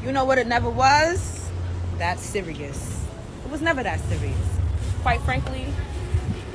You know what it never was? That serious. It was never that serious. Quite frankly,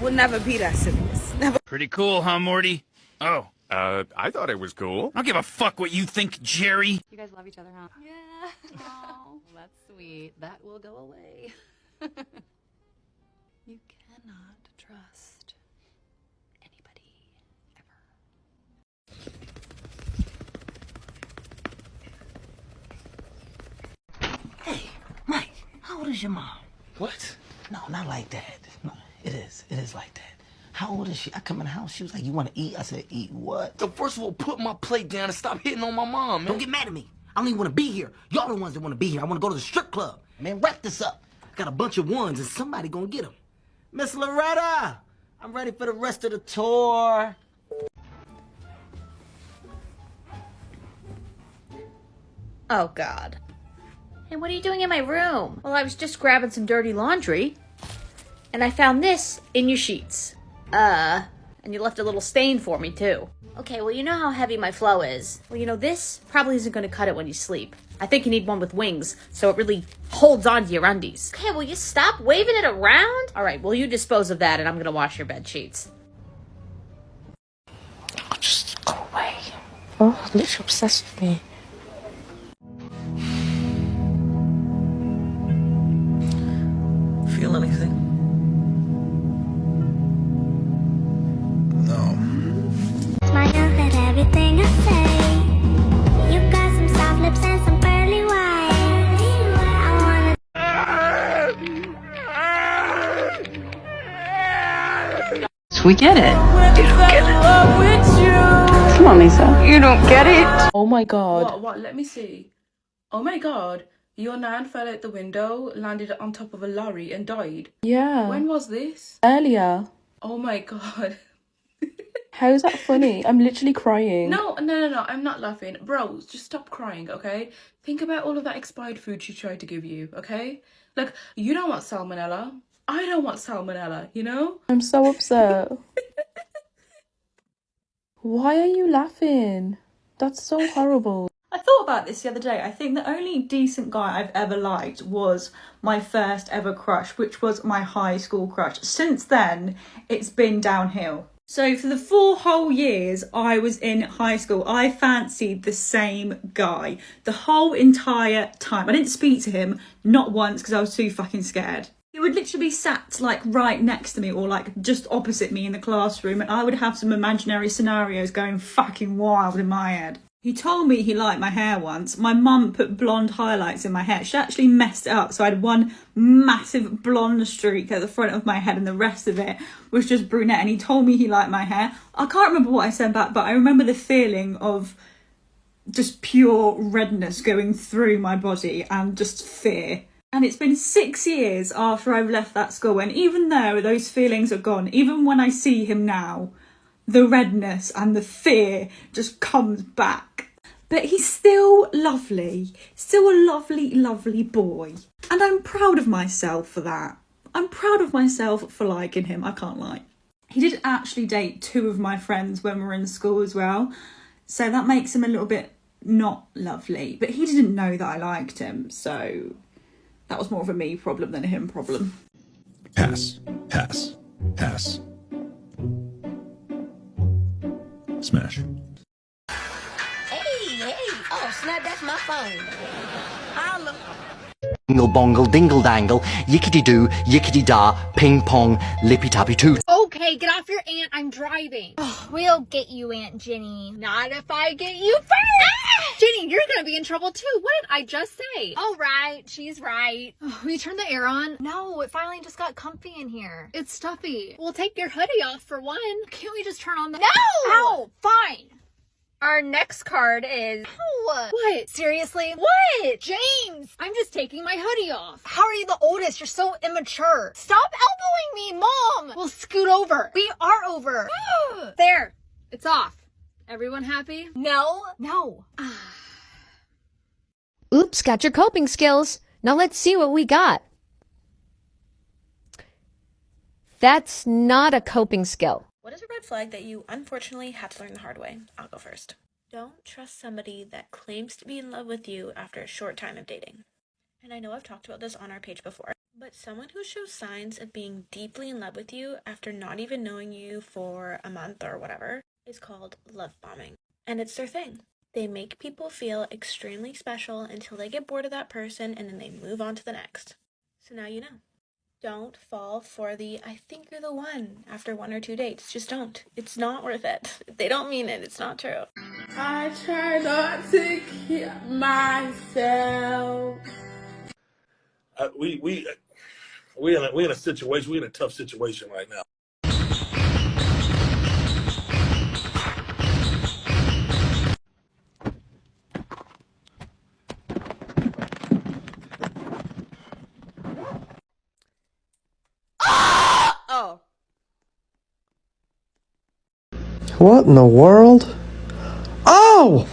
would never be that serious. Never. Pretty cool, huh, Morty? Oh. I thought it was cool. I don't give a fuck what you think, Jerry. You guys love each other, huh? Yeah. Oh, that's sweet. That will go away. You cannot trust anybody ever. Hey, Mike, how old is your mom? What? No, not like that. No, it is like that. How old is she? I come in the house, she was like, you want to eat? I said, eat what? So first of all, put my plate down and stop hitting on my mom, man. Don't get mad at me. I don't even want to be here. Y'all the ones that want to be here. I want to go to the strip club. Man, wrap this up. I got a bunch of ones and somebody gonna get them. Miss Loretta, I'm ready for the rest of the tour. Oh, God. Hey, what are you doing in my room? Well, I was just grabbing some dirty laundry, and I found this in your sheets. And you left a little stain for me, too. Okay, well, you know how heavy my flow is. Well, you know, this probably isn't going to cut it when you sleep. I think you need one with wings, so it really holds onto your undies. Okay, will you stop waving it around? All right, well, you dispose of that, and I'm going to wash your bed sheets. Oh, just go away. Oh, you're obsessed with me. Feel anything? No. Smile at everything I say. You got some soft lips and some pearly white. I wanna. We get it. You don't get it. Come on, Lisa. You don't get it. Oh my god. What? Let me see. Oh my god. Your nan fell out the window, landed on top of a lorry and died. Yeah. When was this? Earlier. Oh my god. How is that funny? I'm literally crying. No, I'm not laughing. Bros, just stop crying, okay? Think about all of that expired food she tried to give you, okay? Like, you don't want salmonella. I don't want salmonella, you know? I'm so upset. Why are you laughing? That's so horrible. I thought about this the other day. I think the only decent guy I've ever liked was my first ever crush, which was my high school crush. Since then, it's been downhill. So for the 4 whole years I was in high school, I fancied the same guy the whole entire time. I didn't speak to him, not once, because I was too fucking scared. He would literally be sat like right next to me or like just opposite me in the classroom, and I would have some imaginary scenarios going fucking wild in my head. He told me he liked my hair once. My mum put blonde highlights in my hair. She actually messed it up, so I had one massive blonde streak at the front of my head and the rest of it was just brunette, and he told me he liked my hair. I can't remember what I said back, but I remember the feeling of just pure redness going through my body and just fear. And it's been 6 years after I've left that school, and even though those feelings are gone, even when I see him now, the redness and the fear just comes back. But he's still lovely, still a lovely, lovely boy. And I'm proud of myself for that. I'm proud of myself for liking him, I can't lie. He did actually date 2 of my friends when we were in school as well, so that makes him a little bit not lovely. But he didn't know that I liked him, so that was more of a me problem than a him problem. Pass, pass, pass. Smash. Hey, oh snap, that's my phone. Holla. Dingle bongle, dingle dangle, yickety doo, yickety da, ping pong, lippy tappy too. Okay, get off your aunt. I'm driving. We'll get you, Aunt Jenny. Not if I get you first. Ah! Jenny, you're gonna be in trouble too. What did I just say? Oh, right. She's right. Oh, will you turn the air on? No, it finally just got comfy in here. It's stuffy. We'll take your hoodie off for one. Can't we just turn on the— No! Ow! Fine. Our next card is... Ow! What? Seriously? What? James! I'm just taking my hoodie off. How are you the oldest? You're so immature. Stop elbowing me, Mom! We'll scoot over. We are over. There. It's off. Everyone happy? No. No. Oops, got your coping skills. Now let's see what we got. That's not a coping skill. What is a red flag that you unfortunately had to learn the hard way? I'll go first. Don't trust somebody that claims to be in love with you after a short time of dating. And I know I've talked about this on our page before, but someone who shows signs of being deeply in love with you after not even knowing you for a month or whatever is called love bombing. And it's their thing. They make people feel extremely special until they get bored of that person and then they move on to the next. So now you know. Don't fall for the I think you're the one after 1 or 2 dates. Just don't. It's not worth it. If they don't mean it, it's not true. I try not to kill myself. We in a situation. We're in a tough situation right now. Oh. What in the world? Oh!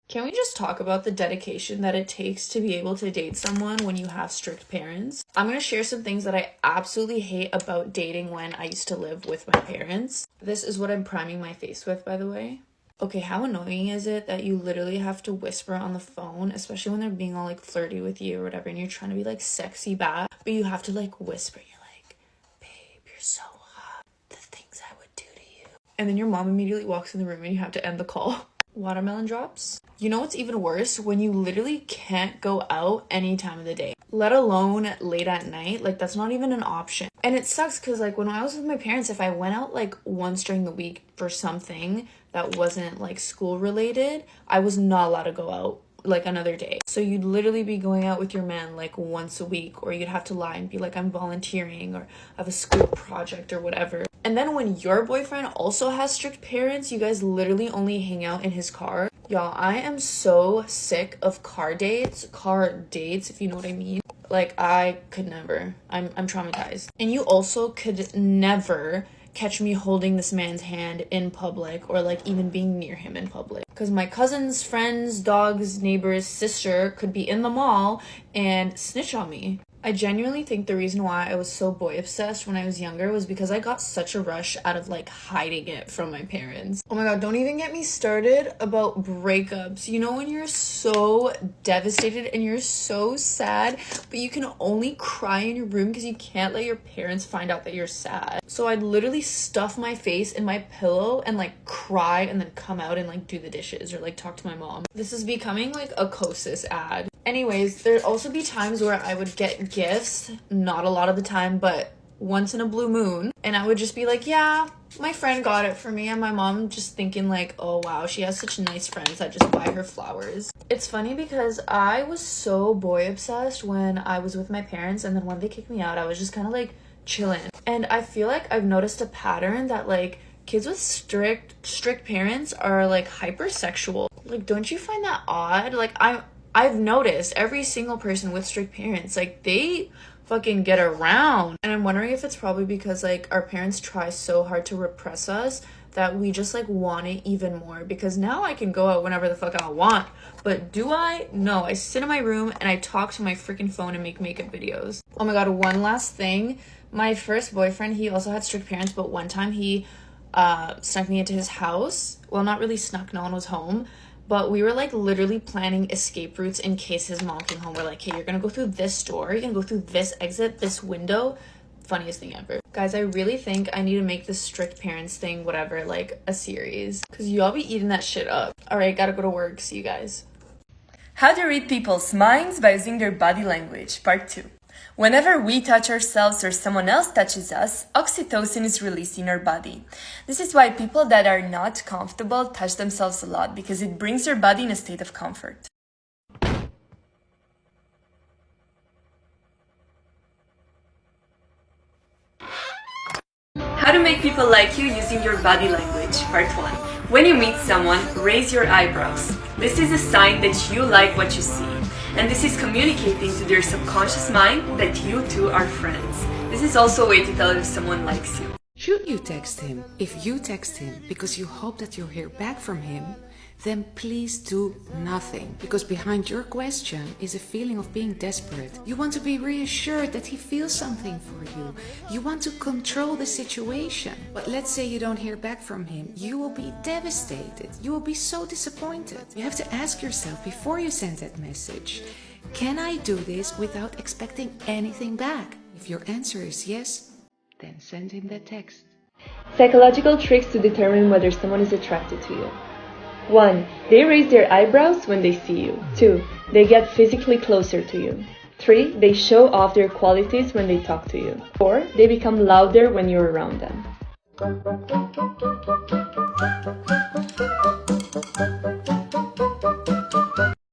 Can we just talk about the dedication that it takes to be able to date someone when you have strict parents? I'm going to share some things that I absolutely hate about dating when I used to live with my parents. This is what I'm priming my face with, by the way. Okay, how annoying is it that you literally have to whisper on the phone, especially when they're being all like flirty with you or whatever, and you're trying to be like sexy back, but you have to like whisper, you're like, babe, you're so hot, the things I would do to you. And then your mom immediately walks in the room and you have to end the call. Watermelon drops. You know what's even worse? When you literally can't go out any time of the day, let alone late at night. Like, that's not even an option. And it sucks because like when I was with my parents, if I went out like once during the week for something that wasn't like school related, I was not allowed to go out like another day. So you'd literally be going out with your man like once a week, or you'd have to lie and be like, I'm volunteering or I have a school project or whatever. And then when your boyfriend also has strict parents, you guys literally only hang out in his car. Y'all, I am so sick of car dates, if you know what I mean. Like, I could never. I'm traumatized. And you also could never catch me holding this man's hand in public or like even being near him in public, because my cousins, friends, dogs, neighbors, sister could be in the mall and snitch on me. I genuinely think the reason why I was so boy obsessed when I was younger was because I got such a rush out of like hiding it from my parents. Oh my god, don't even get me started about breakups. You know when you're so devastated and you're so sad, but you can only cry in your room because you can't let your parents find out that you're sad. So I'd literally stuff my face in my pillow and like cry and then come out and like do the dishes or like talk to my mom. This is becoming like a Kosas ad. Anyways, there'd also be times where I would get gifts, not a lot of the time, but once in a blue moon, and I would just be like, yeah, my friend got it for me, and my mom just thinking like, oh wow, she has such nice friends that just buy her flowers. It's funny because I was so boy obsessed when I was with my parents, and then when they kicked me out, I was just kind of like chilling. And I feel like I've noticed a pattern that like kids with strict parents are like hypersexual. Like, don't you find that odd? Like, I've noticed every single person with strict parents, like, they fucking get around. And I'm wondering if it's probably because, like, our parents try so hard to repress us that we just, like, want it even more. Because now I can go out whenever the fuck I want. But do I? No. I sit in my room and I talk to my freaking phone and make makeup videos. Oh my god, one last thing. My first boyfriend, he also had strict parents, but one time he snuck me into his house. Well, not really snuck, no one was home. But we were like literally planning escape routes in case his mom came home. We're like, hey, you're gonna go through this door, you're gonna go through this exit, this window. Funniest thing ever. Guys, I really think I need to make this strict parents thing, whatever, like a series. Because y'all be eating that shit up. Alright, gotta go to work. See you guys. How to read people's minds by using their body language, part 2. Whenever we touch ourselves or someone else touches us, oxytocin is released in our body. This is why people that are not comfortable touch themselves a lot, because it brings your body in a state of comfort. How to make people like you using your body language, part 1. When you meet someone, raise your eyebrows. This is a sign that you like what you see. And this is communicating to their subconscious mind that you two are friends. This is also a way to tell if someone likes you. Should you text him? If you text him because you hope that you'll hear back from him, then please do nothing. Because behind your question is a feeling of being desperate. You want to be reassured that he feels something for you. You want to control the situation. But let's say you don't hear back from him. You will be devastated. You will be so disappointed. You have to ask yourself before you send that message, can I do this without expecting anything back? If your answer is yes, then send him that text. Psychological tricks to determine whether someone is attracted to you. 1. They raise their eyebrows when they see you. 2. They get physically closer to you. 3. They show off their qualities when they talk to you. 4. They become louder when you're around them.